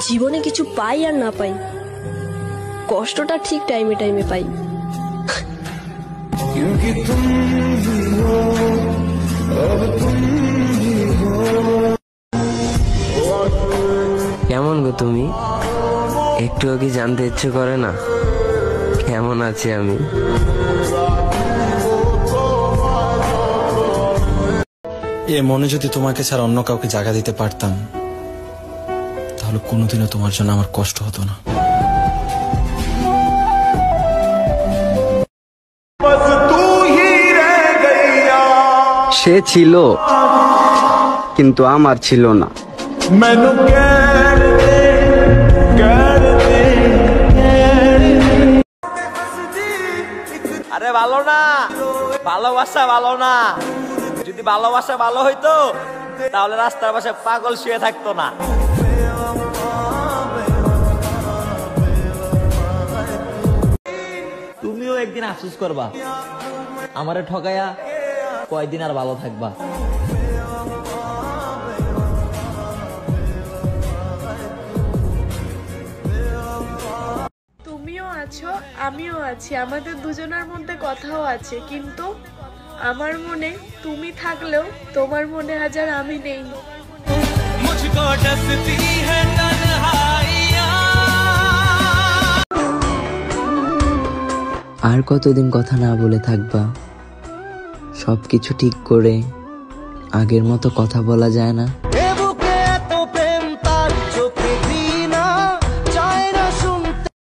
জীবনে কিছু পাই আর না পাই, কষ্টটা ঠিক টাইমে টাইমে পাই। কেমন গো তুমি? একটুও কি জানতে ইচ্ছে করে না কেমন আছি আমি? এ মনে যদি তোমাকে ছাড়া অন্য কাউকে জায়গা দিতে পারতাম, তাহলে কোনোদিনও তোমার জন্য আমার কষ্ট হতো না। সে ছিল কিন্তু আমার ছিল না। আরে ভালো না, ভালোবাসা ভালো না। যদি ভালোবাসা ভালো হইতো তাহলে রাস্তার পাশে পাগল শুয়ে থাকতো না। তুমিও একদিন আফসোস করবা, আমারে ঠকাইয়া কয়দিন আর ভালো থাকবা। তুমিও আছো, আমিও আছি, আমাদের দুজনের মধ্যে কথাও আছে, কিন্তু আমার মনে তুমি থাকলেও তোমার মনে হাজার আমি নেই। আর কতদিন কথা না বলে থাকবা? সবকিছু ঠিক করে আগের মতো কথা বলা যায় না?